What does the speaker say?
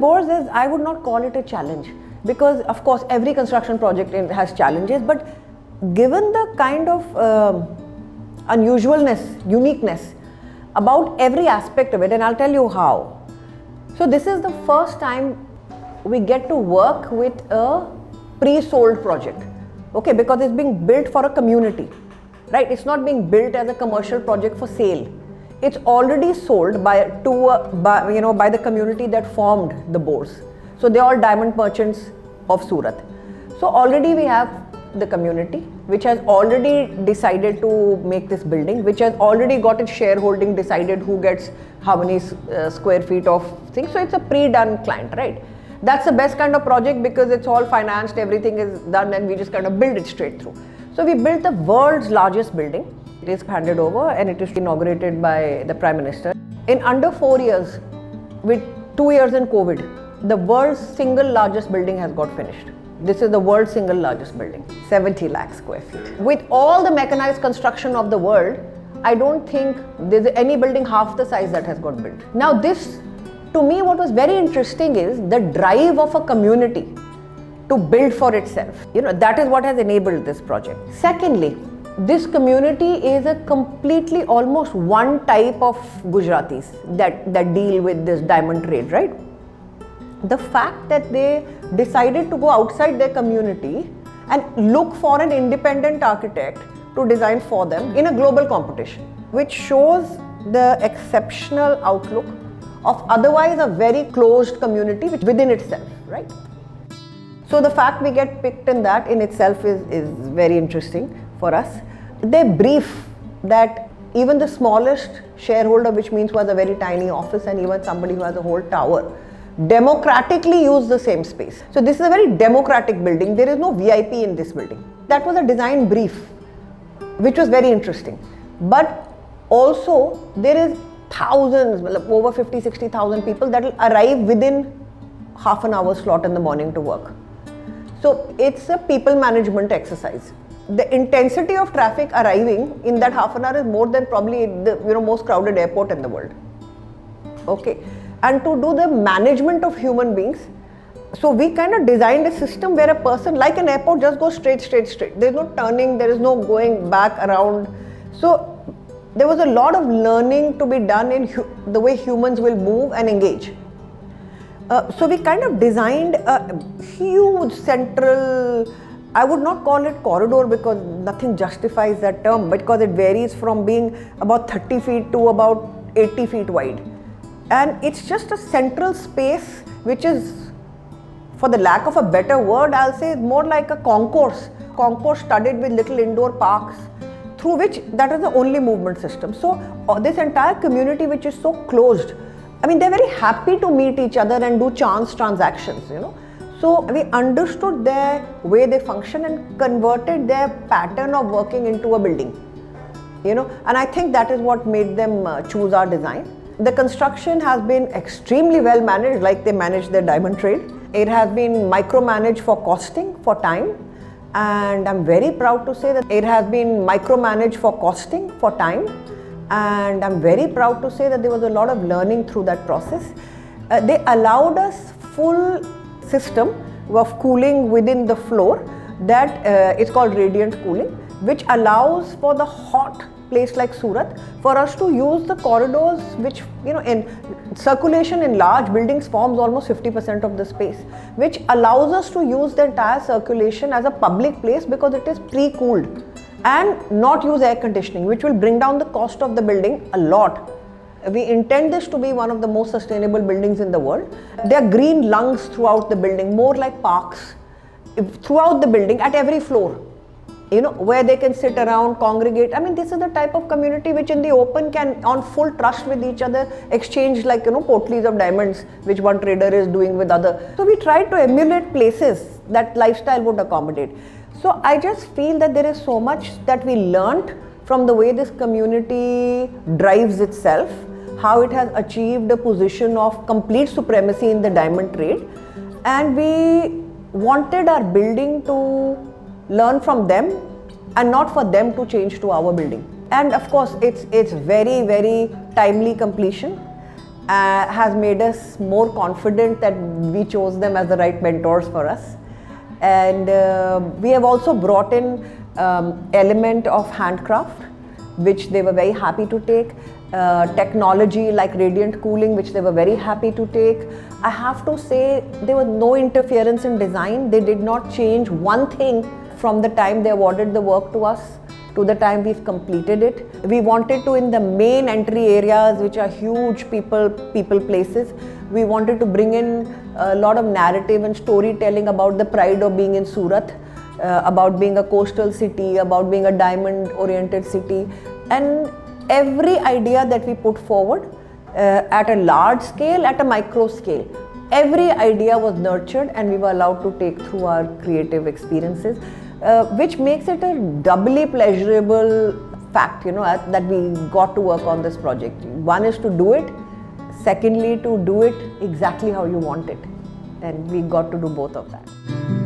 Diamond Bourse is, I would not call it a challenge, because of course every construction project has challenges, but given the kind of unusualness, uniqueness about every aspect of it, and I'll tell you how. So this is the first time we get to work with a pre-sold project, okay, because it's being built for a community, right? It's not being built as a commercial project for sale. It's already sold by the community that formed the Bourse. So they're all diamond merchants of Surat. So already we have the community which has already decided to make this building, which has already got its shareholding decided, who gets how many square feet of things. So it's a pre-done client, right? That's the best kind of project because it's all financed, everything is done, and we just kind of build it straight through. So we built the world's largest building. It is handed over and it is inaugurated by the Prime Minister. In under 4 years, with 2 years in COVID, the world's single largest building has got finished. This is the world's single largest building, 70 lakh square feet. With all the mechanized construction of the world, I don't think there's any building half the size that has got built. Now this, to me, what was very interesting is the drive of a community to build for itself. That is what has enabled this project. Secondly, this community is a completely almost one type of Gujaratis that deal with this diamond trade, right? The fact that they decided to go outside their community and look for an independent architect to design for them in a global competition, which shows the exceptional outlook of otherwise a very closed community within itself, right? So the fact we get picked in that in itself is very interesting for us. They brief that even the smallest shareholder, which means who has a very tiny office, and even somebody who has a whole tower, democratically use the same space. So this is a very democratic building. There is no VIP in this building. That was a design brief, which was very interesting. But also there is thousands, over 50,000-60,000 people that will arrive within half an hour slot in the morning to work. So it's a people management exercise. The intensity of traffic arriving in that half an hour is more than probably the most crowded airport in the world. Okay, and to do the management of human beings, so we kind of designed a system where a person, like an airport, just goes straight. There's no turning, there is no going back around. So there was a lot of learning to be done in the way humans will move and engage. So we kind of designed a huge central, I would not call it corridor because nothing justifies that term, because it varies from being about 30 feet to about 80 feet wide. And it's just a central space which is, for the lack of a better word, I'll say more like a concourse studded with little indoor parks, through which that is the only movement system. So this entire community, which is so closed, I mean, they're very happy to meet each other and do chance transactions, So we understood their way they function and converted their pattern of working into a building, and I think that is what made them choose our design. The construction has been extremely well managed, like they manage their diamond trade. It has been micromanaged for costing, for time, and I'm very proud to say that it has been micromanaged for costing, for time, and I'm very proud to say that there was a lot of learning through that process. They allowed us full system of cooling within the floor that it's called radiant cooling, which allows for the hot place like Surat for us to use the corridors, which in circulation in large buildings forms almost 50% of the space, which allows us to use the entire circulation as a public place because it is pre-cooled, and not use air conditioning, which will bring down the cost of the building a lot. We intend this to be one of the most sustainable buildings in the world. There are green lungs throughout the building, more like parks throughout the building at every floor, where they can sit around, congregate. I mean, this is the type of community which in the open can, on full trust with each other, exchange like, portlies of diamonds, which one trader is doing with other. So we try to emulate places that lifestyle would accommodate. So I just feel that there is so much that we learnt from the way this community drives itself, how it has achieved a position of complete supremacy in the diamond trade, and we wanted our building to learn from them and not for them to change to our building. And of course, it's very, very timely completion, has made us more confident that we chose them as the right mentors for us. And we have also brought in element of handcraft, which they were very happy to take. Technology like radiant cooling, which they were very happy to take. I have to say there was no interference in design. They did not change one thing from the time they awarded the work to us to the time we've completed it. We wanted to, in the main entry areas, which are huge people places, we wanted to bring in a lot of narrative and storytelling about the pride of being in Surat, about being a coastal city, about being a diamond oriented city. And every idea that we put forward at a large scale, at a micro scale, every idea was nurtured and we were allowed to take through our creative experiences, which makes it a doubly pleasurable fact, that we got to work on this project. One is to do it, secondly to do it exactly how you want it, and we got to do both of that.